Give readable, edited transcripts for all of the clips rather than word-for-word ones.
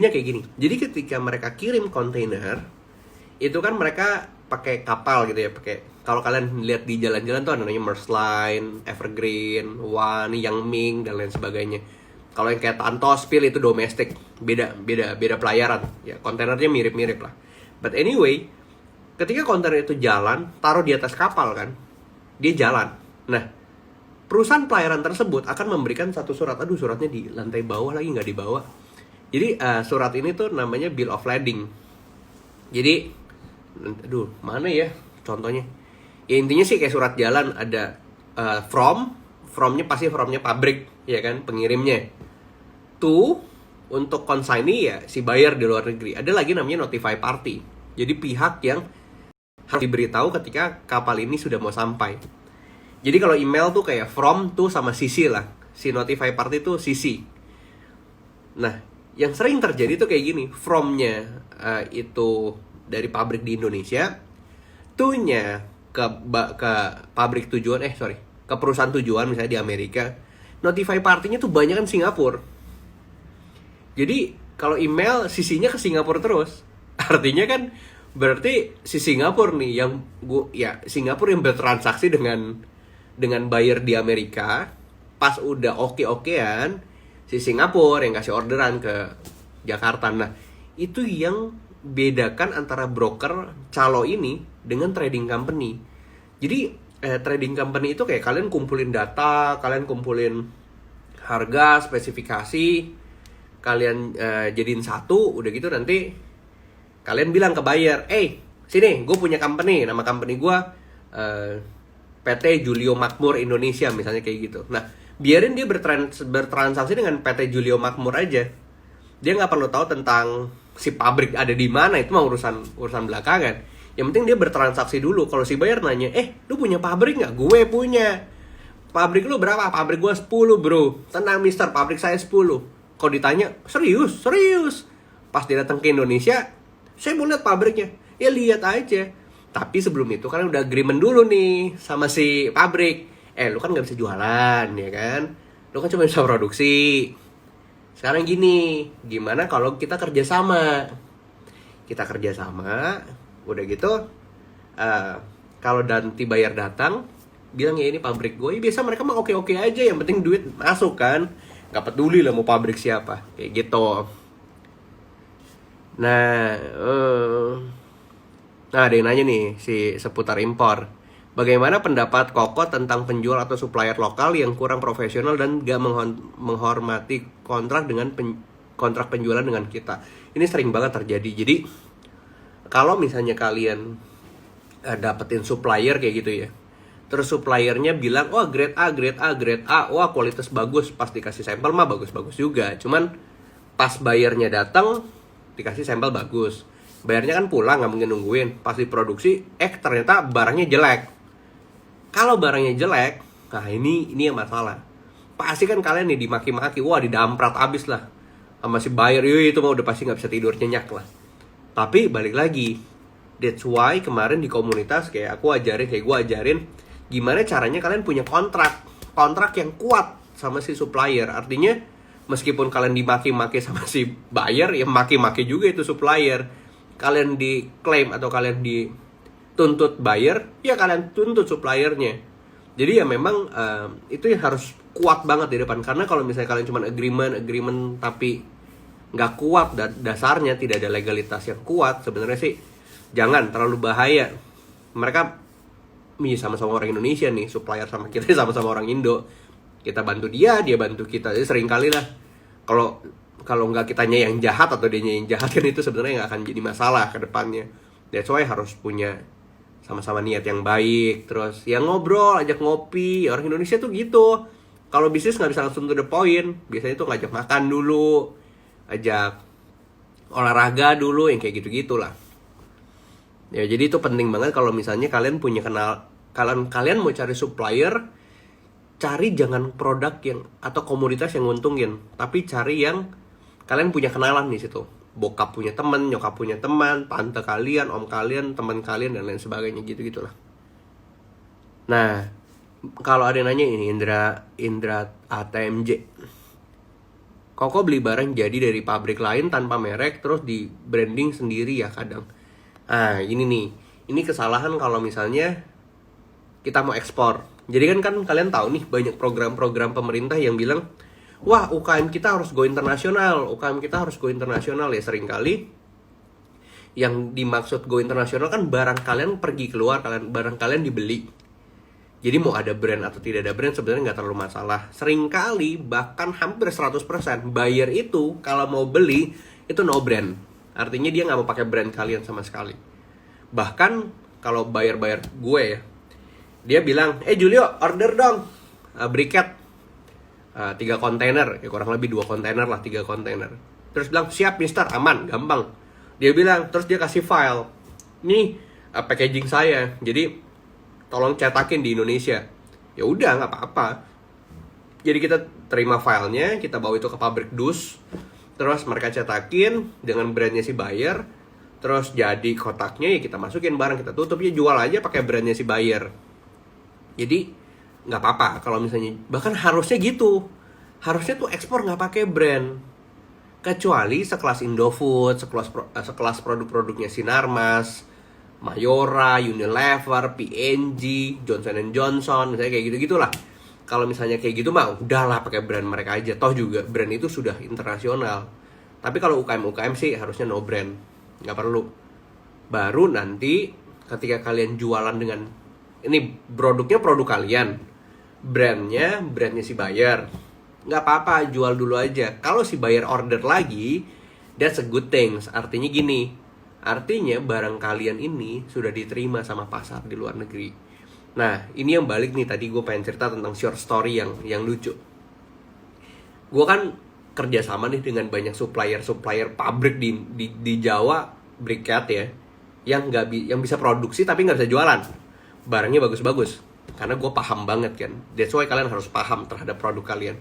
kayak gini. Jadi ketika mereka kirim kontainer, itu kan mereka pakai kapal gitu ya, kalau kalian lihat di jalan-jalan tuh ada namanya Maersk Line, Evergreen, One, Yangming dan lain sebagainya. Kalau yang kayak Tantos, Phil itu domestik, beda pelayaran. Ya, kontainernya mirip-mirip lah. But anyway, ketika kontainer itu jalan, taruh di atas kapal kan, dia jalan. Nah, perusahaan pelayaran tersebut akan memberikan satu surat. Aduh, suratnya di lantai bawah lagi, nggak dibawa. Jadi surat ini tuh namanya Bill of Lading. Jadi, aduh, mana ya contohnya? Ya intinya sih kayak surat jalan, ada fromnya pasti fromnya pabrik, ya kan, pengirimnya. To, untuk consignee ya si buyer di luar negeri. Ada lagi namanya notify party. Jadi pihak yang harus diberitahu ketika kapal ini sudah mau sampai. Jadi kalau email tuh kayak from, to, sama CC lah. Si notify party tuh CC. Nah, yang sering terjadi tuh kayak gini, from-nya itu dari pabrik di Indonesia, to-nya ke pabrik tujuan, ke perusahaan tujuan misalnya di Amerika, notify party-nya tuh banyak kan Singapura. Jadi kalau email CC-nya ke Singapura terus, artinya kan berarti si Singapura nih Singapura yang bertransaksi dengan buyer di Amerika, pas udah oke-okean, si Singapura yang kasih orderan ke Jakarta. Nah, itu yang bedakan antara broker calo ini dengan trading company. Jadi trading company itu kayak kalian kumpulin data, kalian kumpulin harga, spesifikasi, kalian jadiin satu, udah gitu nanti kalian bilang ke buyer, sini, gue punya company, nama company gue PT Julio Makmur Indonesia, misalnya kayak gitu. Nah, biarin dia bertransaksi dengan PT Julio Makmur aja. Dia nggak perlu tahu tentang si pabrik ada di mana, itu mah urusan belakangan. Yang penting dia bertransaksi dulu. Kalau si buyer nanya, lu punya pabrik nggak? Gue punya. Pabrik lu berapa? Pabrik gue 10 bro. Tenang mister, pabrik saya 10. Kalau ditanya, serius? Pas dia datang ke Indonesia, saya mau lihat pabriknya. Ya lihat aja. Tapi sebelum itu kan udah agreement dulu nih sama si pabrik. Lu kan gak bisa jualan, ya kan? Lu kan cuma bisa produksi. Sekarang gini, gimana kalau kita kerjasama? Udah gitu, kalau nanti bayar datang, bilang ya ini pabrik gue. Biasa mereka mah oke-oke aja, yang penting duit masuk kan. Gak peduli lah mau pabrik siapa, kayak gitu. Nah, ada yang nanya nih, seputar impor. Bagaimana pendapat Koko tentang penjual atau supplier lokal yang kurang profesional dan gak menghormati kontrak kontrak penjualan dengan kita? Ini sering banget terjadi. Jadi kalau misalnya kalian dapetin supplier kayak gitu ya, terus suppliernya bilang, grade A, wah kualitas bagus, pas dikasih sampel mah bagus-bagus juga. Cuman pas bayarnya datang dikasih sampel bagus, bayarnya kan pulang, nggak mungkin nungguin. Pas diproduksi, ternyata barangnya jelek. Kalau barangnya jelek, nah ini yang masalah. Pasti kan kalian nih dimaki-maki, wah didamprat abis lah sama si buyer, itu mah udah pasti nggak bisa tidur nyenyak lah. Tapi balik lagi, that's why kemarin di komunitas kayak gue ajarin gimana caranya kalian punya kontrak yang kuat sama si supplier. Artinya meskipun kalian dimaki-maki sama si buyer, ya maki-maki juga itu supplier. Kalian diklaim atau kalian dituntut buyer, ya kalian tuntut suppliernya. Jadi ya memang itu yang harus kuat banget di depan. Karena kalau misalnya kalian cuma agreement tapi nggak kuat, dasarnya tidak ada legalitas yang kuat, sebenarnya sih jangan, terlalu bahaya. Mereka sama-sama orang Indonesia nih, supplier sama kita sama-sama orang Indo. Kita bantu dia bantu kita. Jadi sering kali lah kalau nggak kitanya yang jahat atau dianya yang jahat, kan itu sebenarnya nggak akan jadi masalah ke depannya. That's why harus punya sama-sama niat yang baik, terus yang ngobrol, ajak ngopi. Orang Indonesia tuh gitu. Kalau bisnis nggak bisa langsung to the point, biasanya tuh ngajak makan dulu, ajak olahraga dulu, yang kayak gitu-gitulah. Ya jadi itu penting banget kalau misalnya kalian kalian mau cari supplier, cari jangan produk yang atau komoditas yang nguntungin, tapi cari yang kalian punya kenalan di situ. Bokap punya teman, nyokap punya teman, tante kalian, om kalian, teman kalian dan lain sebagainya, gitu-gitulah. Nah, kalau ada yang nanya ini Indra ATMJ, Koko beli barang jadi dari pabrik lain tanpa merek, terus di branding sendiri ya kadang. Nah, ini nih. Ini kesalahan kalau misalnya kita mau ekspor. Jadi kan kalian tahu nih banyak program-program pemerintah yang bilang, wah UKM kita harus go internasional, UKM kita harus go internasional ya seringkali. Yang dimaksud go internasional kan barang kalian pergi keluar, barang kalian dibeli. Jadi mau ada brand atau tidak ada brand sebenarnya nggak terlalu masalah. Seringkali bahkan hampir 100% buyer itu kalau mau beli itu no brand. Artinya dia nggak mau pakai brand kalian sama sekali. Bahkan kalau buyer gue ya, dia bilang, Julio order dong briket 3 kontainer, ya kurang lebih 2 kontainer lah, 3 kontainer. Terus bilang siap mister, aman, gampang. Dia bilang, terus dia kasih file, nih packaging saya, jadi tolong cetakin di Indonesia. Ya udah, nggak apa-apa. Jadi kita terima filenya, kita bawa itu ke pabrik dus, terus mereka cetakin dengan brandnya si buyer, terus jadi kotaknya ya kita masukin barang, kita tutup, ya jual aja pakai brandnya si buyer. Jadi nggak apa-apa kalau misalnya, bahkan harusnya gitu, harusnya tuh ekspor nggak pakai brand, kecuali sekelas Indofood, sekelas produk-produknya Sinarmas, Mayora, Unilever, P&G, Johnson & Johnson, misalnya kayak gitu-gitulah. Kalau misalnya kayak gitu mah udahlah pakai brand mereka aja, toh juga brand itu sudah internasional. Tapi kalau UKM sih harusnya no brand, nggak perlu. Baru nanti ketika kalian jualan dengan ini produknya produk kalian, brandnya si buyer, nggak apa-apa, jual dulu aja. Kalau si buyer order lagi, that's a good thing. Artinya gini, artinya barang kalian ini sudah diterima sama pasar di luar negeri. Nah, ini yang balik nih, tadi gue pengen cerita tentang short story yang lucu. Gue kan kerjasama nih dengan banyak supplier pabrik di Jawa, briket ya, yang bisa produksi tapi nggak bisa jualan. Barangnya bagus-bagus, karena gue paham banget kan. That's why kalian harus paham terhadap produk kalian.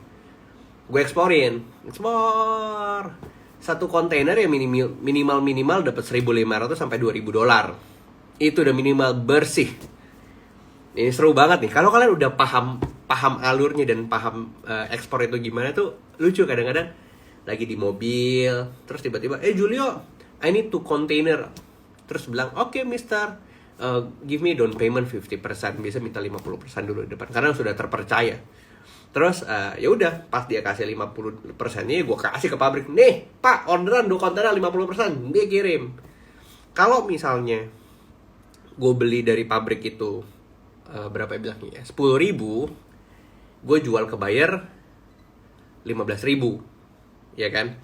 Gue ekspor 1 kontainer ya minimal dapat 1.500 sampai 2.000 dolar. Itu udah minimal bersih. Ini seru banget nih. Kalau kalian udah paham alurnya dan paham ekspor itu gimana tuh lucu. Kadang-kadang lagi di mobil, terus tiba-tiba, Julio, I need 2 container. Terus bilang, oke, mister, give me down payment 50%. Biasa minta 50% dulu di depan, karena sudah terpercaya. Terus ya udah, pas dia kasih 50%-nya, gue kasih ke pabrik. Nih, Pak, orderan 2 kontainer 50%, dia kirim. Kalau misalnya gue beli dari pabrik itu berapa ya bilangnya? 10.000, gue jual ke buyer 15.000, ya kan?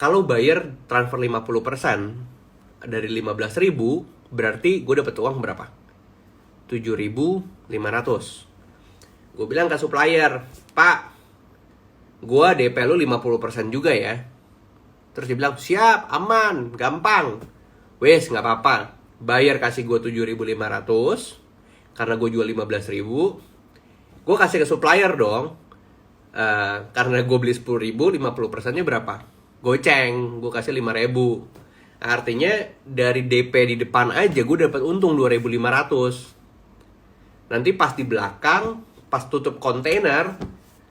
Kalau buyer transfer 50% dari 15.000, berarti gue dapet uang berapa? 7.500. Gue bilang ke supplier, Pak, gue DP lu 50% juga ya. Terus dia bilang, siap, aman, gampang. Wes, gak apa-apa. Buyer kasih gue 7.500, karena gue jual 15.000. Gue kasih ke supplier dong. Karena gue beli 10.000, 50%-nya berapa? Goceng, gue kasih 5.000. Artinya dari DP di depan aja gue dapat untung 2.500. Nanti pas di belakang, pas tutup kontainer,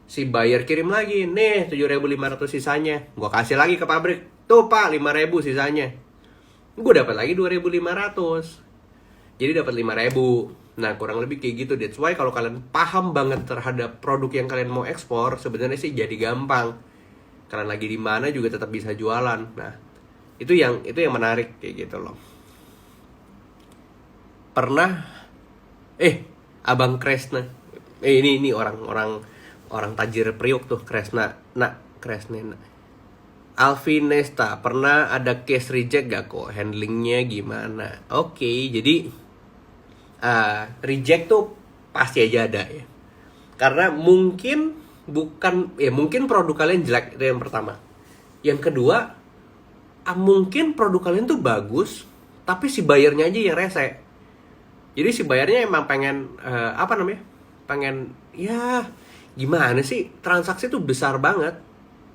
si buyer kirim lagi, nih 7.500 sisanya. Gue kasih lagi ke pabrik, tuh Pak 5.000 sisanya. Gue dapat lagi 2.500. Jadi dapat 5.000. Nah, kurang lebih kayak gitu. That's why kalau kalian paham banget terhadap produk yang kalian mau ekspor, sebenarnya sih jadi gampang. Kalian lagi di mana juga tetap bisa jualan. Nah, itu yang menarik kayak gitu loh. Pernah Abang Kresna, ini orang tajir Priok tuh, Kresna. Alvinesta, pernah ada case reject gak kok? Handlingnya gimana? Oke, jadi reject tuh pasti aja ada ya. Karena mungkin mungkin produk kalian jelek, itu yang pertama. Yang kedua, mungkin produk kalian tuh bagus, tapi si bayarnya aja yang rese. Jadi si bayarnya emang pengen pengen ya gimana sih, transaksi tuh besar banget.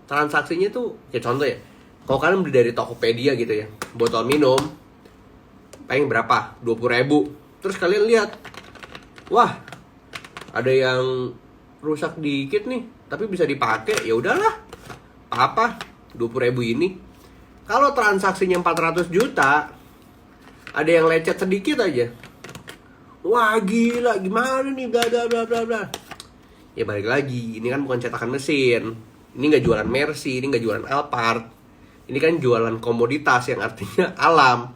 Transaksinya tuh ya contoh ya, kalau kalian beli dari Tokopedia gitu ya, botol minum paling berapa? 20.000. Terus kalian lihat, wah ada yang rusak dikit nih tapi bisa dipakai, ya udahlah apa 20.000 ini. Kalau transaksinya 400 juta, ada yang lecet sedikit aja, wah gila gimana nih, bla bla bla bla bla. Ya balik lagi, ini kan bukan cetakan mesin, ini nggak jualan Mercy, ini nggak jualan Alphard, ini kan jualan komoditas yang artinya alam,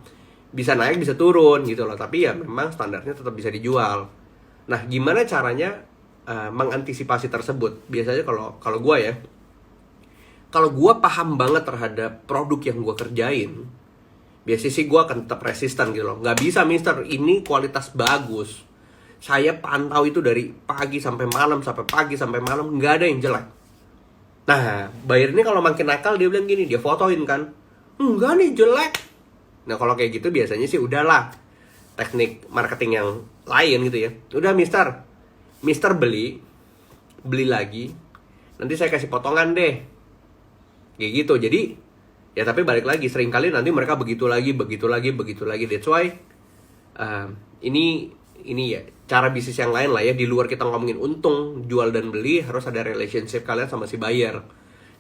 bisa naik bisa turun gitu loh, tapi ya memang standarnya tetap bisa dijual. Nah, gimana caranya mengantisipasi tersebut? Biasanya kalau gue ya, kalau gue paham banget terhadap produk yang gue kerjain, biasanya sih gue akan tetap resisten gitu loh. Nggak bisa mister, ini kualitas bagus, saya pantau itu dari pagi sampai malam, nggak ada yang jelek. Nah, buyer ini kalau makin nakal, dia bilang gini, dia fotoin kan, enggak nih jelek. Nah, kalau kayak gitu biasanya sih udahlah, teknik marketing yang lain gitu ya. Udah mister beli lagi, nanti saya kasih potongan deh, kayak gitu. Jadi ya, tapi balik lagi, seringkali nanti mereka begitu lagi. That's why ini ya cara bisnis yang lain lah ya, di luar kita ngomongin untung, jual dan beli, harus ada relationship kalian sama si buyer.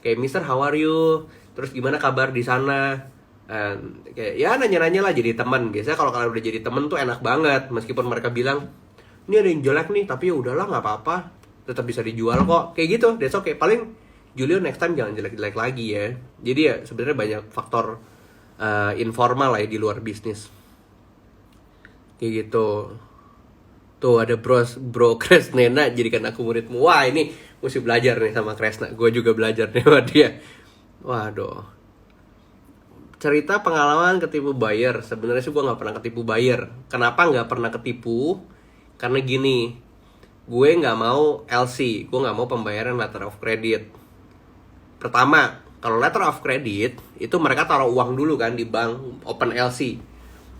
Kayak mister, how are you? Terus gimana kabar di sana? Kayak ya nanya-nanya lah, jadi teman. Biasanya kalau kalian udah jadi teman tuh enak banget, meskipun mereka bilang ini ada yang jelek nih, tapi ya udahlah nggak apa-apa, tetap bisa dijual kok, kayak gitu. That's okay. Paling Julio next time jangan jelek-jelek lagi ya. Jadi ya sebenarnya banyak faktor informal lah ya di luar bisnis, kayak gitu. Tuh ada bro Kresna, jadikan aku muridmu. Wah, ini mesti belajar nih sama Kresna. Gue juga belajar nih sama dia. Waduh. Cerita pengalaman ketipu buyer. Sebenarnya sih gue nggak pernah ketipu buyer. Kenapa nggak pernah ketipu? Karena gini, gue nggak mau LC, gue nggak mau pembayaran letter of credit. Pertama, kalau letter of credit itu mereka taruh uang dulu kan di bank, open LC.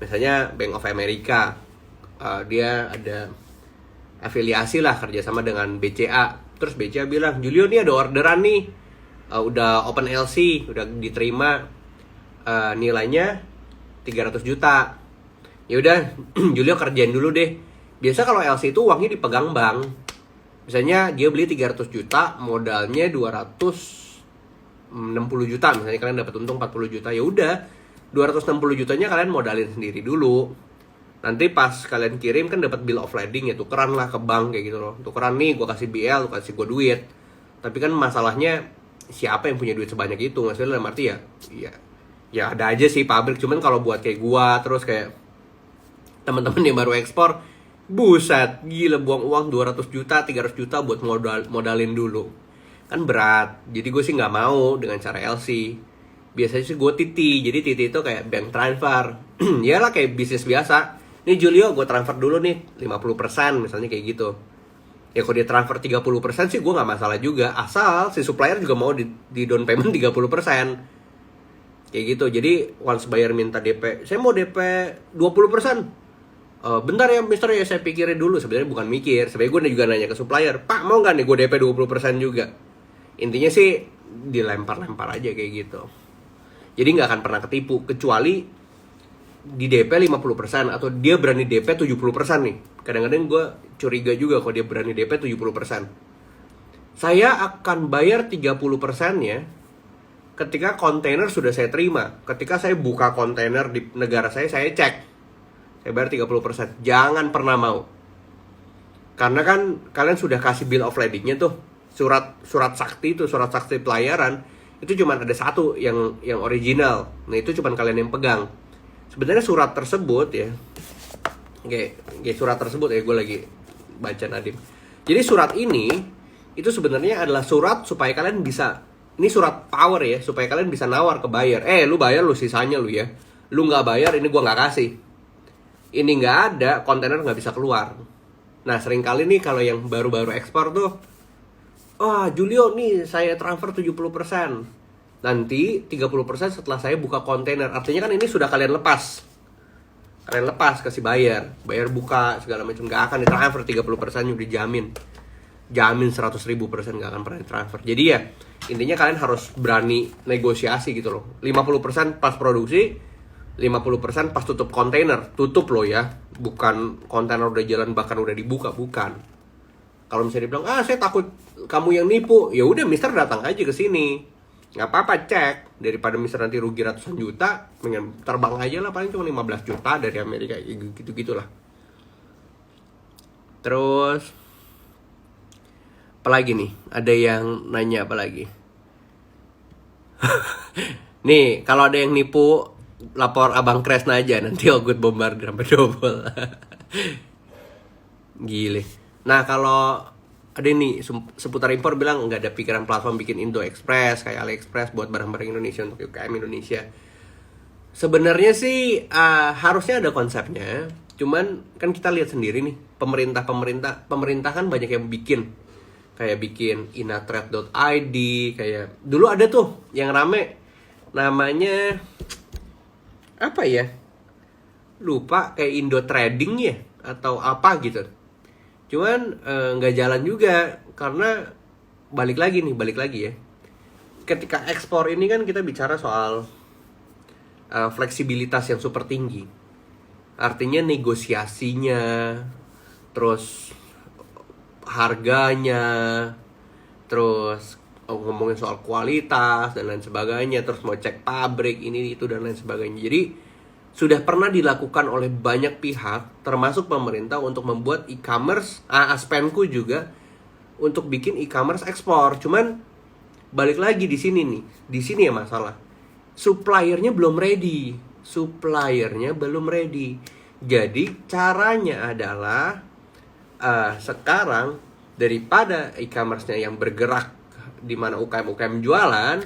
Misalnya Bank of America, dia ada afiliasi lah kerjasama dengan BCA. Terus BCA bilang, Julio nih ada orderan nih, udah open LC, udah diterima, nilainya 300 juta. Ya udah, Julio kerjain dulu deh. Biasa kalau LC itu uangnya dipegang bank. Misalnya dia beli 300 juta, modalnya 260 juta. Misalnya kalian dapat untung 40 juta, ya udah 260 jutanya kalian modalin sendiri dulu. Nanti pas kalian kirim kan dapat bill of lading, ya tukeran lah ke bank kayak gitu loh. Tukeran nih, gue kasih BL, lu kasih gue duit. Tapi kan masalahnya siapa yang punya duit sebanyak itu? Maksudnya dalam arti ya ada aja sih pabrik. Cuman kalau buat kayak gue, terus kayak teman-teman yang baru ekspor, buset, gila buang uang 200 juta, 300 juta buat modalin dulu. Kan berat. Jadi gue sih nggak mau dengan cara LC. Biasanya sih gue titi. Jadi titi itu kayak bank transfer. Yalah kayak bisnis biasa. Nih Julio, gue transfer dulu nih 50% misalnya kayak gitu. Ya kalau dia transfer 30% sih gue nggak masalah juga. Asal si supplier juga mau di down payment 30%. Kayak gitu. Jadi once buyer minta DP, saya mau DP 20%. Bentar ya mister ya, saya pikirin dulu. Sebenarnya bukan mikir, sebenarnya gue juga nanya ke supplier, Pak mau gak nih gue DP 20% juga. Intinya sih dilempar-lempar aja kayak gitu. Jadi gak akan pernah ketipu, kecuali di DP 50% atau dia berani DP 70% nih. Kadang-kadang gue curiga juga kalau dia berani DP 70%. Saya akan bayar 30% nya ketika kontainer sudah saya terima. Ketika saya buka kontainer di negara saya cek, saya bayar 30%. Jangan pernah mau. Karena kan kalian sudah kasih bill of lading-nya tuh. Surat sakti itu, surat sakti pelayaran, itu cuma ada satu yang original. Nah, itu cuma kalian yang pegang. Sebenarnya surat tersebut ya. Oke, surat tersebut ya, gue lagi baca Nadim. Jadi surat ini itu sebenarnya adalah surat supaya kalian bisa, ini surat power ya, supaya kalian bisa nawar ke buyer. Lu bayar lu sisanya lu ya. Lu nggak bayar, ini gue nggak kasih. Ini nggak ada, kontainer nggak bisa keluar. Nah, seringkali nih kalau yang baru-baru ekspor tuh, Julio nih saya transfer 70%. Nanti 30% setelah saya buka kontainer. Artinya kan ini sudah kalian lepas. Kalian lepas kasih buyer. Buyer buka segala macam, nggak akan ditransfer 30%, udah jamin. Jamin 100.000% nggak akan pernah ditransfer. Jadi ya, intinya kalian harus berani negosiasi gitu loh. 50% pas produksi, 50% pas tutup kontainer. Tutup loh ya, bukan kontainer udah jalan bahkan udah dibuka, bukan. Kalau misalnya dibilang, saya takut kamu yang nipu, ya udah mister datang aja ke sini. nggak apa-apa cek, daripada misalnya nanti rugi ratusan juta, pengen terbang aja lah, paling cuma 15 juta dari Amerika, gitu-gitulah. Terus apalagi nih, ada yang nanya apa lagi. Nih, kalau ada yang nipu, lapor Abang Kresna aja, nanti Ogut bombardir sampai double. Gile. Nah, kalau ada nih seputar impor bilang nggak ada pikiran platform bikin Indo Express kayak AliExpress buat barang-barang Indonesia untuk UKM Indonesia. Sebenarnya sih harusnya ada konsepnya. Cuman kan kita lihat sendiri nih, pemerintah kan banyak yang bikin. Kayak bikin inatrade.id, kayak dulu ada tuh yang rame namanya apa ya? Lupa, kayak Indo Trading ya atau apa gitu. Cuman nggak jalan juga karena balik lagi ya. Ketika ekspor ini kan kita bicara soal fleksibilitas yang super tinggi. Artinya negosiasinya, terus harganya, terus ngomongin soal kualitas dan lain sebagainya, terus mau cek pabrik ini itu dan lain sebagainya. Jadi sudah pernah dilakukan oleh banyak pihak, termasuk pemerintah, untuk membuat e-commerce, Aspenku juga, untuk bikin e-commerce ekspor. Cuman balik lagi di sini nih, di sini ya masalah. Suppliernya belum ready. Jadi caranya adalah sekarang daripada e-commerce-nya yang bergerak di mana UKM jualan,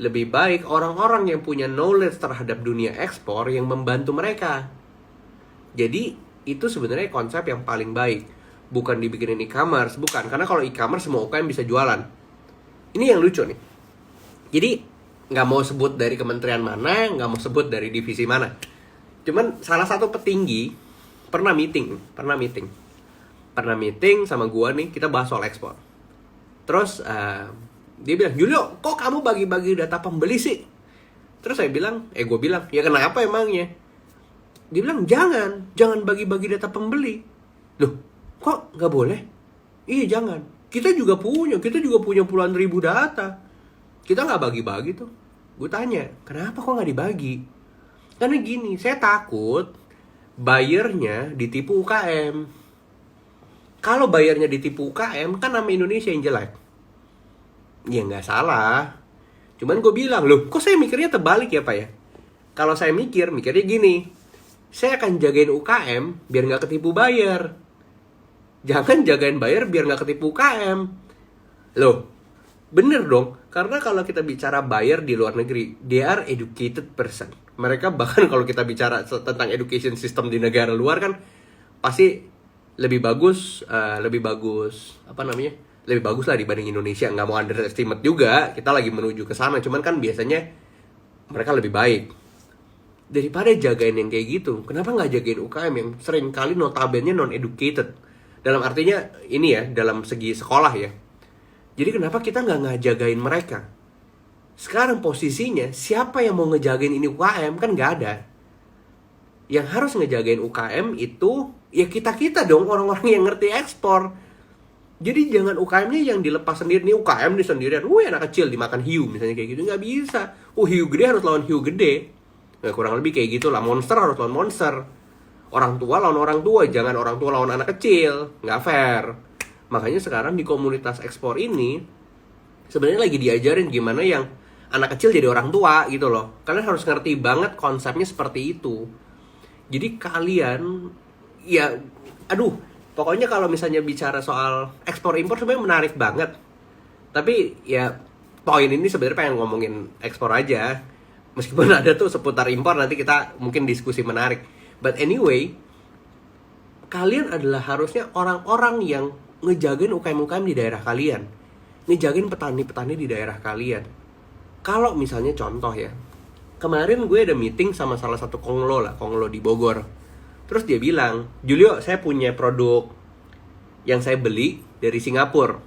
lebih baik orang-orang yang punya knowledge terhadap dunia ekspor yang membantu mereka. Jadi itu sebenarnya konsep yang paling baik. Bukan dibikinin e-commerce, bukan. Karena kalau e-commerce semua UKM bisa jualan. Ini yang lucu nih. Jadi nggak mau sebut dari kementerian mana, nggak mau sebut dari divisi mana. Cuman salah satu petinggi pernah meeting sama gua nih, kita bahas soal ekspor. Terus dia bilang, Julio, kok kamu bagi-bagi data pembeli sih? Terus gue bilang, ya kenapa emangnya? Dia bilang, jangan bagi-bagi data pembeli. Loh, kok nggak boleh? Iya jangan. Kita juga punya puluhan ribu data. Kita nggak bagi-bagi tuh. Gue tanya, kenapa kok nggak dibagi? Karena gini, saya takut bayarnya ditipu UKM. Kalau bayarnya ditipu UKM, kan nama Indonesia yang jelek. Ya nggak salah. Cuman gue bilang, loh kok saya mikirnya terbalik ya Pak ya? Kalau saya mikirnya gini. Saya akan jagain UKM biar nggak ketipu bayar. Jangan jagain bayar biar nggak ketipu UKM. Loh, bener dong. Karena kalau kita bicara bayar di luar negeri, they are educated person. Mereka bahkan kalau kita bicara tentang education system di negara luar kan, pasti lebih bagus lebih bagus lah dibanding Indonesia. Nggak mau underestimate juga, kita lagi menuju ke sana. Cuman kan biasanya mereka lebih baik. Daripada jagain yang kayak gitu, kenapa nggak jagain UKM yang sering kali notabene non-educated? Dalam artinya ini ya, dalam segi sekolah ya. Jadi kenapa kita nggak ngejagain mereka? Sekarang posisinya, siapa yang mau ngejagain ini UKM? Kan nggak ada. Yang harus ngejagain UKM itu, ya kita-kita dong, orang-orang yang ngerti ekspor. Jadi jangan UKM-nya yang dilepas sendiri. Nih UKM nih sendirian, anak kecil dimakan hiu misalnya kayak gitu. Nggak bisa. Hiu gede harus lawan hiu gede. Nah, kurang lebih kayak gitulah. Monster harus lawan monster. Orang tua lawan orang tua. Jangan orang tua lawan anak kecil. Nggak fair. Makanya sekarang di komunitas ekspor ini, sebenarnya lagi diajarin gimana yang anak kecil jadi orang tua gitu loh. Kalian harus ngerti banget konsepnya seperti itu. Jadi kalian, ya, pokoknya kalau misalnya bicara soal ekspor impor sebenarnya menarik banget. Tapi ya poin ini sebenarnya pengen ngomongin ekspor aja. Meskipun ada tuh seputar impor, nanti kita mungkin diskusi menarik. But anyway, kalian adalah harusnya orang-orang yang ngejagain UKM-UKM di daerah kalian. Ngejagain petani-petani di daerah kalian. Kalau misalnya contoh ya, kemarin gue ada meeting sama salah satu konglo di Bogor. Terus dia bilang, Julio, saya punya produk yang saya beli dari Singapura.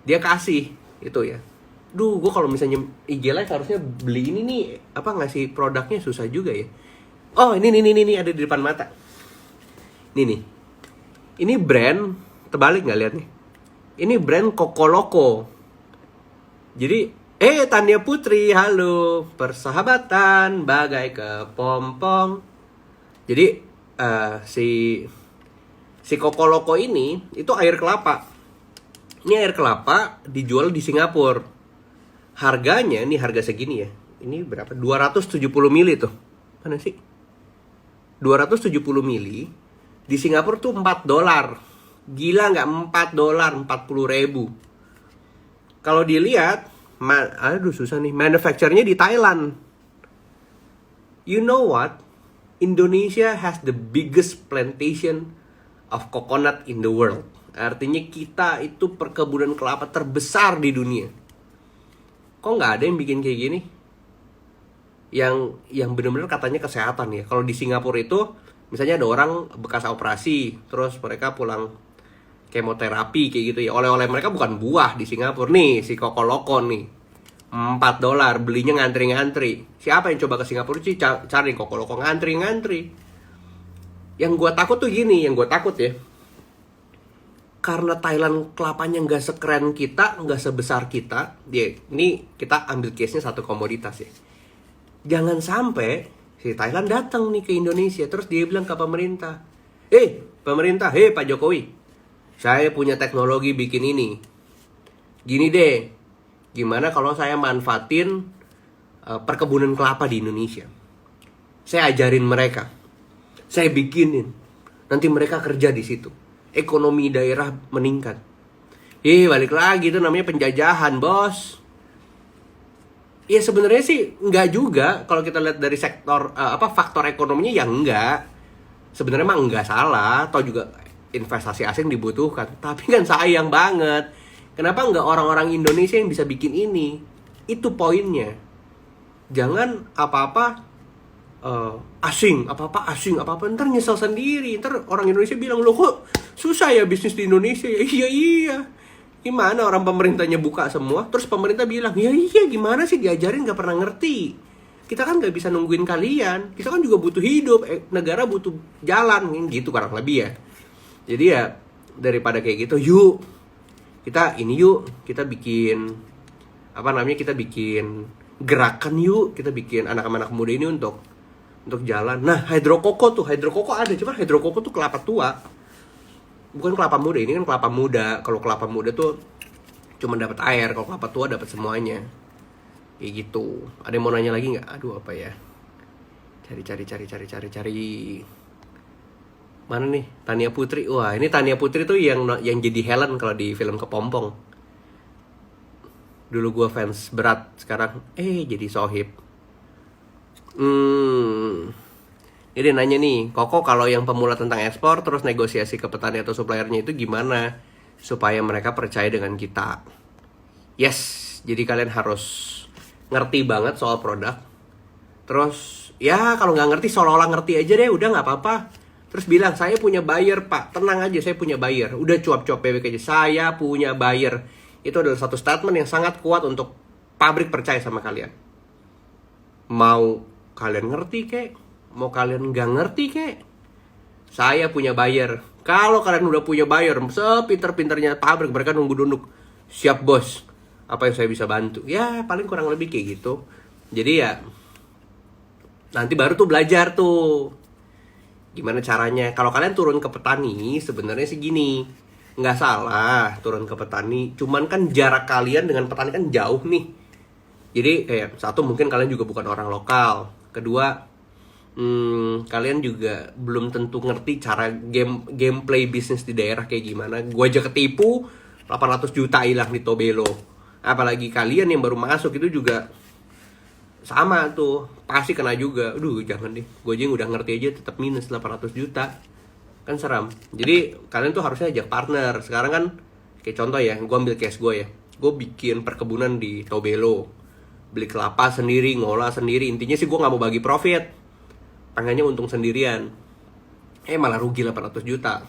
Dia kasih itu ya. Gue kalau misalnya IG Live harusnya beli ini nih, ngasih produknya susah juga ya. Oh, ini ada di depan mata. Nih. Ini brand, terbalik nggak lihat nih? Ini brand Coco Loco. Jadi Tania Putri, halo. Persahabatan bagai kepompong. Jadi si Koko Loko ini itu air kelapa. Ini air kelapa dijual di Singapura. Harganya, ini harga segini ya. Ini berapa? 270 mili tuh. Mana sih? 270 mili di Singapura tuh $4. Gila nggak? $4, 40.000. Kalau dilihat, aduh susah nih. Manufacturernya di Thailand. You know what? Indonesia has the biggest plantation of coconut in the world. Artinya kita itu perkebunan kelapa terbesar di dunia. Kok nggak ada yang bikin kayak gini? Yang benar-benar katanya kesehatan ya. Kalau di Singapura itu, misalnya ada orang bekas operasi, terus mereka pulang kemoterapi kayak gitu ya. Oleh-oleh mereka bukan buah di Singapura nih, si Koko Loko nih. $4, belinya ngantri-ngantri. Siapa yang coba ke Singapura sih cari Koko Loko ngantri-ngantri. Yang gue takut tuh gini, yang gue takut ya. Karena Thailand kelapanya nggak sekeren kita, nggak sebesar kita. Ya, ini kita ambil case-nya satu komoditas ya. Jangan sampai si Thailand datang nih ke Indonesia, terus dia bilang ke pemerintah, pemerintah, Pak Jokowi, saya punya teknologi bikin ini. Gini deh, gimana kalau saya manfaatin perkebunan kelapa di Indonesia? Saya ajarin mereka, saya bikinin, nanti mereka kerja di situ, ekonomi daerah meningkat. Balik lagi itu namanya penjajahan, bos. Ya sebenarnya sih enggak juga kalau kita lihat dari sektor faktor ekonominya ya enggak. Sebenarnya mah enggak salah, atau juga investasi asing dibutuhkan. Tapi kan sayang banget. Kenapa enggak orang-orang Indonesia yang bisa bikin ini? Itu poinnya. Jangan apa-apa asing, apa-apa ntar nyesel sendiri. Ntar orang Indonesia bilang, "Loh kok susah ya bisnis di Indonesia?" Ya iya. Gimana orang pemerintahnya buka semua, terus pemerintah bilang, iya gimana sih diajarin gak pernah ngerti. Kita kan gak bisa nungguin kalian, kita kan juga butuh hidup, negara butuh jalan, gitu kurang lebih ya. Jadi ya daripada kayak gitu, kita bikin kita bikin gerakan kita bikin anak-anak muda ini untuk jalan. Nah, hidrokoko ada, cuma hidrokoko tuh kelapa tua. Bukan kelapa muda, ini kan kelapa muda. Kalau kelapa muda tuh cuma dapat air, kalau kelapa tua dapat semuanya. Kayak gitu. Ada yang mau nanya lagi nggak? Aduh, apa ya? Cari. Mana nih? Tania Putri. Wah, ini Tania Putri tuh yang jadi Helen kalau di film Kepompong. Dulu gue fans berat, sekarang jadi sohib. Jadi nanya nih, Koko kalau yang pemula tentang ekspor terus negosiasi ke petani atau suppliernya itu gimana supaya mereka percaya dengan kita? Yes, jadi kalian harus ngerti banget soal produk. Terus ya kalau nggak ngerti seolah-olah ngerti aja deh, udah nggak apa-apa. Terus bilang, saya punya buyer pak, tenang aja saya punya buyer. Udah cuap-cuap bebek aja, saya punya buyer. Itu adalah satu statement yang sangat kuat untuk pabrik percaya sama kalian. Mau kalian ngerti kek, mau kalian nggak ngerti kek, saya punya buyer. Kalau kalian udah punya buyer, sepinter-pinternya pabrik, mereka nunduk, siap bos, apa yang saya bisa bantu. Ya paling kurang lebih kayak gitu. Jadi ya nanti baru tuh belajar tuh gimana caranya. Kalau kalian turun ke petani, sebenarnya sih gini, nggak salah turun ke petani, cuman kan jarak kalian dengan petani kan jauh nih. Jadi kayak satu, mungkin kalian juga bukan orang lokal. Kedua, kalian juga belum tentu ngerti cara gameplay bisnis di daerah kayak gimana. Gue aja ketipu 800 juta hilang di Tobelo. Apalagi kalian yang baru masuk itu juga sama tuh, pasti kena juga. Aduh jangan deh, gue aja yang udah ngerti aja tetap minus 800 juta. Kan seram. Jadi kalian tuh harusnya ajak partner. Sekarang kan kayak contoh ya, gue ambil case gue ya. Gue bikin perkebunan di Tobelo, beli kelapa sendiri, ngolah sendiri. Intinya sih gue gak mau bagi profit, pengennya untung sendirian. Malah rugi 800 juta.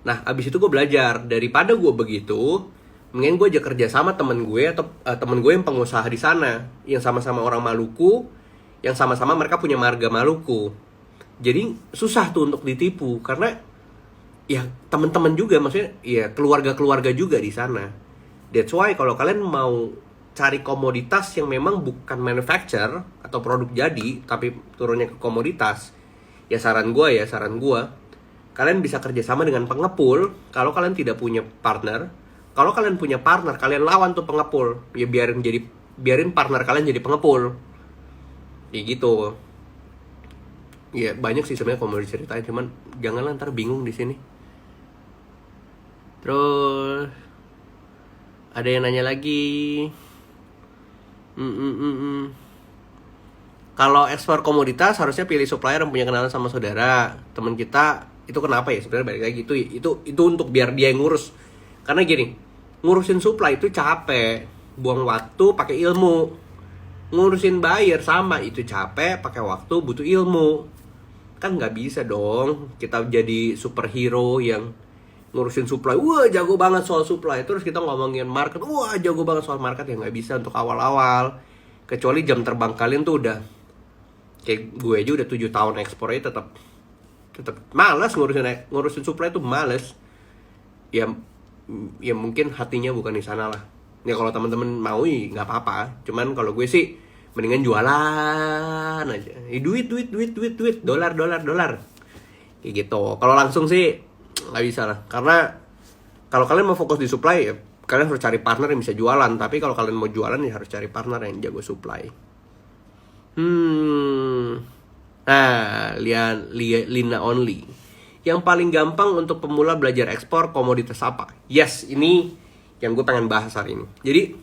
Nah abis itu gue belajar, daripada gue begitu, mending gue aja kerja sama temen gue atau temen gue yang pengusaha di sana, yang sama-sama orang Maluku, yang sama-sama mereka punya marga Maluku. Jadi susah tuh untuk ditipu, karena ya teman-teman juga, maksudnya ya keluarga-keluarga juga di sana. That's why kalau kalian mau cari komoditas yang memang bukan manufacture atau produk jadi, tapi turunnya ke komoditas, ya saran gue, kalian bisa kerjasama dengan pengepul. Kalau kalian tidak punya partner, kalau kalian punya partner, kalian lawan tuh pengepul. Ya biarin partner kalian jadi pengepul. Kayak gitu. Ya banyak sih sebenarnya kalau mau diceritain, cuman janganlah ntar bingung di sini. Terus ada yang nanya lagi. Kalau ekspor komoditas harusnya pilih supplier yang punya kenalan sama saudara, teman kita. Itu kenapa ya? Sebenarnya balik lagi itu untuk biar dia yang ngurus. Karena gini, ngurusin supply itu capek, buang waktu, pakai ilmu. Ngurusin buyer sama, itu capek, pakai waktu, butuh ilmu. Kan nggak bisa dong kita jadi superhero yang ngurusin supply, wah jago banget soal supply, terus kita ngomongin market, wah jago banget soal market. Ya nggak bisa untuk awal-awal. Kecuali jam terbang kalian tuh udah kayak gue aja udah 7 tahun ekspor aja tetap malas ngurusin supply tuh males. Ya mungkin hatinya bukan di sana lah. Ya kalau teman-teman mau nggak apa-apa. Cuman kalau gue sih mendingan jualan aja. Duit, dolar. Kayak gitu. Kalau langsung sih nggak bisa lah. Karena kalau kalian mau fokus di supply, ya kalian harus cari partner yang bisa jualan. Tapi kalau kalian mau jualan, ya harus cari partner yang jago supply. Nah, Lina Only. Yang paling gampang untuk pemula belajar ekspor komoditas apa? Yes, ini yang gue pengen bahas hari ini. Jadi,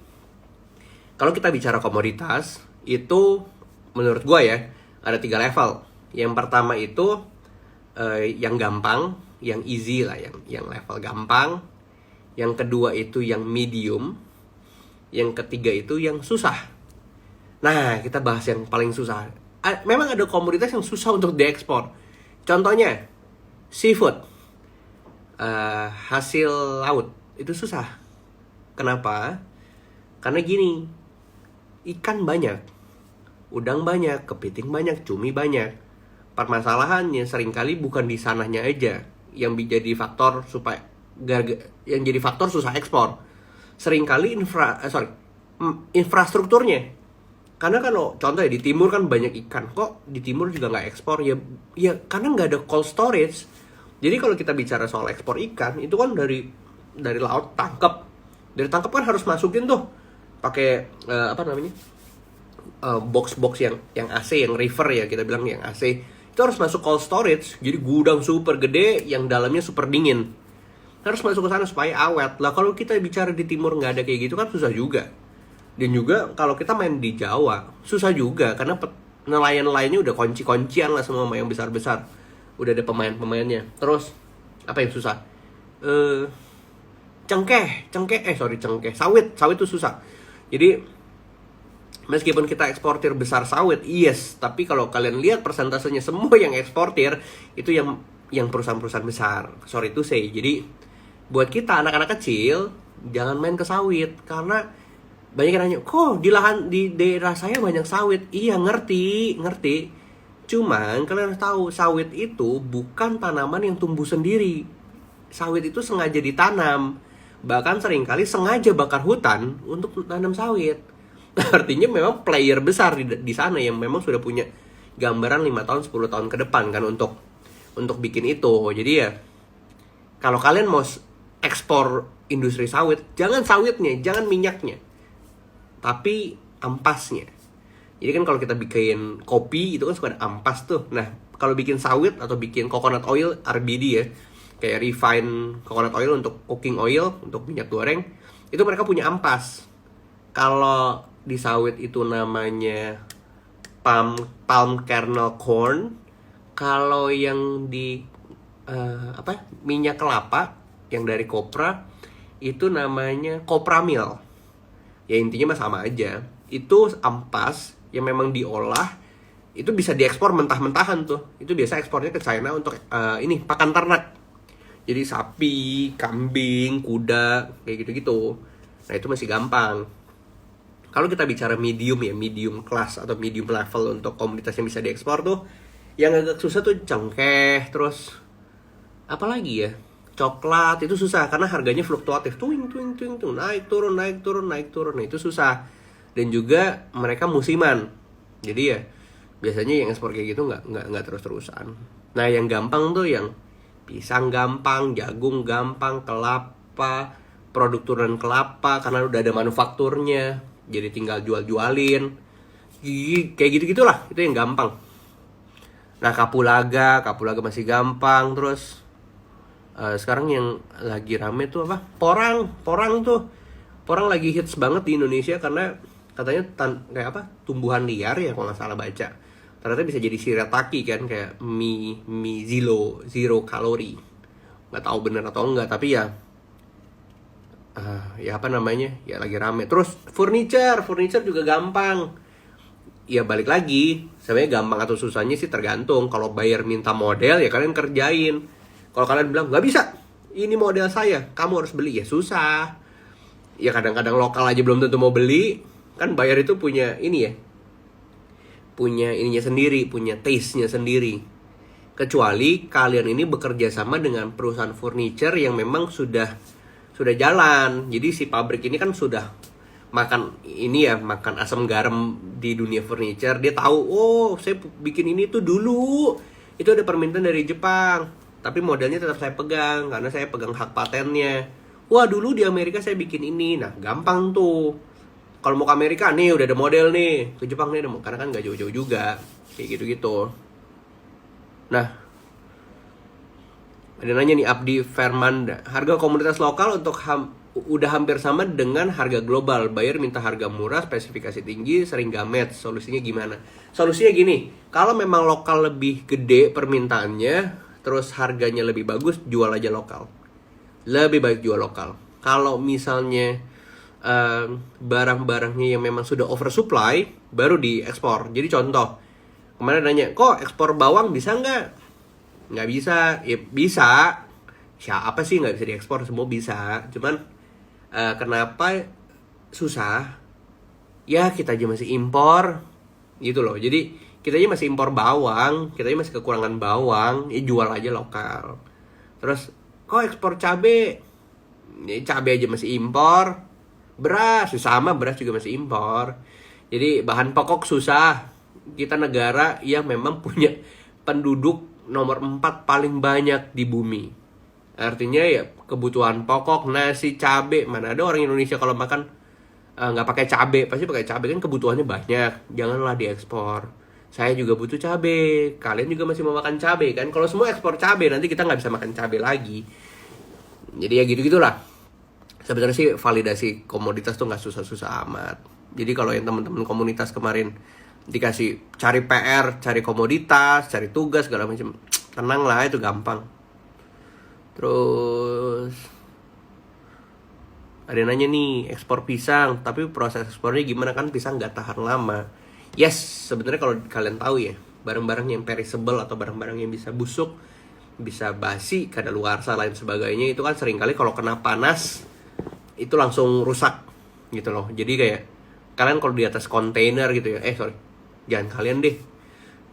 kalau kita bicara komoditas, itu menurut gue ya, ada 3 level. Yang pertama itu yang gampang, yang easy lah, yang level gampang. Yang kedua itu yang medium. Yang ketiga itu yang susah. Nah, kita bahas yang paling susah. Memang ada komoditas yang susah untuk diekspor. Contohnya, seafood, hasil laut, itu susah. Kenapa? Karena gini, ikan banyak, udang banyak, kepiting banyak, cumi banyak. Permasalahannya seringkali bukan di sananya aja yang jadi faktor yang jadi faktor susah ekspor. Seringkali infrastrukturnya. Karena kalau contohnya di timur kan banyak ikan, kok di timur juga nggak ekspor? Ya karena nggak ada cold storage. Jadi kalau kita bicara soal ekspor ikan, itu kan dari laut tangkap. Dari tangkap kan harus masukin tuh pakai box-box yang AC, yang river ya kita bilang yang AC. Itu harus masuk cold storage. Jadi gudang super gede yang dalamnya super dingin. Harus masuk ke sana supaya awet. Lah kalau kita bicara di timur nggak ada kayak gitu kan susah juga. Dan juga kalau kita main di Jawa, susah juga. Karena nelayan-nelayannya udah kunci-kuncian lah semua yang besar-besar. Udah ada pemain-pemainnya. Terus, apa yang susah? Cengkeh. Sawit tuh susah. Jadi, meskipun kita eksportir besar sawit, yes. Tapi kalau kalian lihat persentasenya semua yang eksportir, itu yang perusahaan-perusahaan besar. Sorry to say. Jadi, buat kita anak-anak kecil, jangan main ke sawit. Karena banyak yang nanya, kok di daerah saya banyak sawit? Iya, ngerti. Cuman kalian harus tahu, sawit itu bukan tanaman yang tumbuh sendiri. Sawit itu sengaja ditanam. Bahkan seringkali sengaja bakar hutan untuk tanam sawit. Artinya memang player besar di sana yang memang sudah punya gambaran 5 tahun, 10 tahun ke depan kan untuk bikin itu. Jadi ya, kalau kalian mau ekspor industri sawit, jangan sawitnya, jangan minyaknya, tapi ampasnya. Jadi kan kalau kita bikin kopi itu kan suka ada ampas tuh. Nah, kalau bikin sawit atau bikin coconut oil, RBD ya, kayak refined coconut oil untuk cooking oil, untuk minyak goreng, itu mereka punya ampas. Kalau di sawit itu namanya palm kernel corn. Kalau yang di minyak kelapa yang dari kopra itu namanya kopra meal. Ya intinya mah sama aja. Itu ampas yang memang diolah, itu bisa diekspor mentah-mentahan tuh. Itu biasa ekspornya ke China untuk pakan ternak. Jadi sapi, kambing, kuda, kayak gitu-gitu. Nah itu masih gampang. Kalau kita bicara medium ya, medium class atau medium level untuk komoditas yang bisa diekspor tuh, yang agak susah tuh cengkeh, terus apa lagi ya? Coklat itu susah karena harganya fluktuatif, naik turun. Nah, itu susah. dan juga mereka musiman. Jadi ya biasanya yang ekspor kayak gitu nggak terus-terusan. Nah yang gampang tuh yang pisang gampang, jagung gampang, kelapa, produk turunan kelapa karena udah ada manufakturnya, jadi tinggal jual-jualin. Kayak gitu-gitulah, itu yang gampang. Nah kapulaga masih gampang. Terus sekarang yang lagi rame tuh apa? Porang tuh. Porang lagi hits banget di Indonesia karena katanya kayak apa? Tumbuhan liar ya kalau nggak salah baca. Ternyata bisa jadi shirataki kan, kayak mie zero kalori. Nggak tahu bener atau enggak, tapi ya ya apa namanya? Ya lagi rame. Terus furniture juga gampang. Ya balik lagi, sebenarnya gampang atau susahnya sih tergantung. Kalau buyer minta model ya kalian kerjain. Kalau kalian bilang nggak bisa, ini model saya, kamu harus beli, ya susah. Ya kadang-kadang lokal aja belum tentu mau beli. Kan buyer itu punya ini ya, punya ininya sendiri, punya taste-nya sendiri. Kecuali kalian ini bekerja sama dengan perusahaan furniture yang memang sudah jalan. Jadi si pabrik ini kan sudah makan ini ya, makan asam garam di dunia furniture. Dia tahu, oh saya bikin ini tuh dulu itu ada permintaan dari Jepang, tapi modelnya tetap saya pegang karena saya pegang hak patennya. Wah dulu di Amerika saya bikin ini. Nah gampang tuh. Kalau mau ke Amerika nih udah ada model nih, ke Jepang nih karena kan nggak jauh-jauh juga, kayak gitu-gitu. Nah ada nanya nih Abdi Fermanda, harga komoditas lokal untuk udah hampir sama dengan harga global. Buyer minta harga murah, spesifikasi tinggi, sering gak match. Solusinya gimana? Solusinya gini, kalau memang lokal lebih gede permintaannya, terus harganya lebih bagus, jual aja lokal. Lebih baik jual lokal. Kalau misalnya barang-barangnya yang memang sudah oversupply, baru diekspor. Jadi contoh, kemarin nanya, kok ekspor bawang bisa nggak? Nggak bisa. Ya bisa. Siapa sih nggak bisa diekspor? Semua bisa. Cuman kenapa susah? Ya kita aja masih impor gitu loh. Jadi kita aja masih impor bawang, kita aja masih kekurangan bawang, ya jual aja lokal. Terus kok ekspor cabe? Ya cabe aja masih impor. Beras sama, beras juga masih impor. Jadi bahan pokok susah. Kita negara yang memang punya penduduk nomor 4 paling banyak di bumi. Artinya ya kebutuhan pokok, nasi, cabe. Mana ada orang Indonesia kalau makan nggak pakai cabe, pasti pakai cabe, kan kebutuhannya banyak. Janganlah diekspor. Saya juga butuh cabe, kalian juga masih mau makan cabe kan? Kalau semua ekspor cabe nanti kita nggak bisa makan cabe lagi. Jadi ya gitu-gitulah. Sebenarnya sih validasi komoditas tuh nggak susah-susah amat. Jadi kalau yang teman-teman komunitas kemarin dikasih cari PR, cari komoditas, cari tugas segala macam, tenang lah, itu gampang. Terus ada yang nanya nih, ekspor pisang, tapi proses ekspornya gimana? Kan pisang nggak tahan lama. Yes, sebenarnya kalau kalian tahu ya, barang-barang yang perishable atau barang-barang yang bisa busuk, bisa basi, kadaluarsa lain sebagainya, itu kan seringkali kalau kena panas itu langsung rusak gitu loh. Jadi kayak kalian kalau di atas kontainer gitu ya, jangan kalian deh.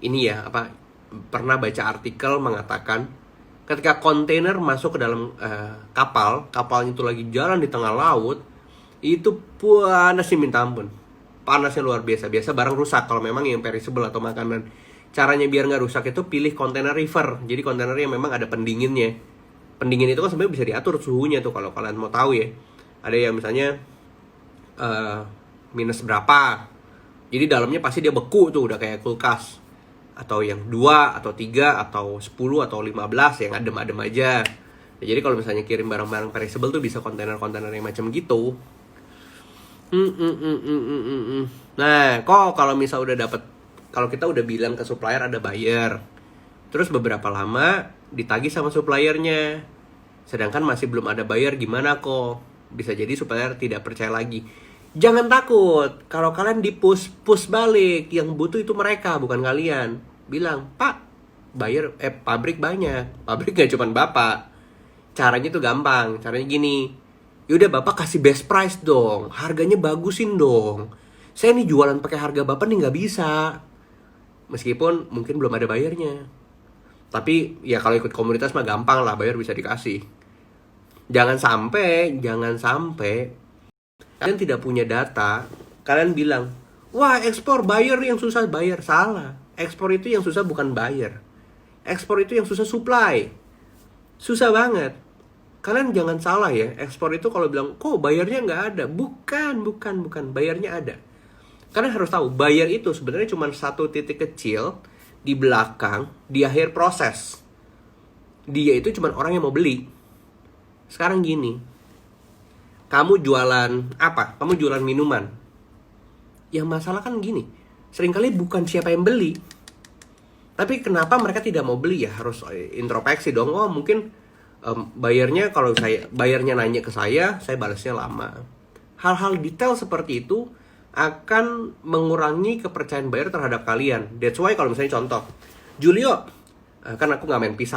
Ini ya apa, pernah baca artikel mengatakan ketika kontainer masuk ke dalam kapalnya itu lagi jalan di tengah laut, itu panasnya minta ampun. Panasnya luar biasa. Biasa barang rusak kalau memang yang perishable atau makanan. Caranya biar nggak rusak itu pilih kontainer river. Jadi kontainer yang memang ada pendinginnya. Pendingin itu kan sebenarnya bisa diatur suhunya tuh kalau kalian mau tahu ya. Ada yang misalnya minus berapa, jadi dalamnya pasti dia beku tuh, udah kayak kulkas. Atau yang 2, atau 3, atau 10, atau 15 yang adem-adem aja. Nah, jadi kalau misalnya kirim barang-barang perishable tuh bisa kontainer-kontainer yang macam gitu. Nah, kok kalau misal udah dapet, kalau kita udah bilang ke supplier ada buyer, terus beberapa lama ditagih sama suppliernya, sedangkan masih belum ada buyer, gimana kok? Bisa jadi supplier tidak percaya lagi. Jangan takut, kalau kalian push balik, yang butuh itu mereka, bukan kalian. Bilang, Pak, buyer, pabrik banyak. Pabrik gak cuma Bapak. Caranya tuh gampang, caranya gini. Yaudah Bapak kasih best price dong, harganya bagusin dong. Saya nih jualan pakai harga Bapak nih gak bisa. Meskipun mungkin belum ada bayarnya. Tapi ya kalau ikut komunitas mah gampang lah, bayar bisa dikasih. Jangan sampai kalian tidak punya data Kalian bilang, wah ekspor buyer yang susah bayar. Salah. Ekspor itu yang susah bukan buyer. Ekspor itu yang susah supply. Susah banget. Kalian jangan salah ya, ekspor itu kalau bilang, kok bayarnya nggak ada? Bukan. Bayarnya ada. Kalian harus tahu, buyer itu sebenarnya cuma satu titik kecil di belakang, di akhir proses. Dia itu cuma orang yang mau beli. Sekarang gini, kamu jualan apa? Kamu jualan minuman. Yang masalah kan gini, seringkali bukan siapa yang beli, tapi kenapa mereka tidak mau beli ya? Harus introspeksi dong. Oh mungkin bayarnya, kalau bayarnya nanya ke saya balasnya lama. Hal-hal detail seperti itu akan mengurangi kepercayaan buyer terhadap kalian. That's why kalau misalnya contoh, Julio, kan aku nggak main pisang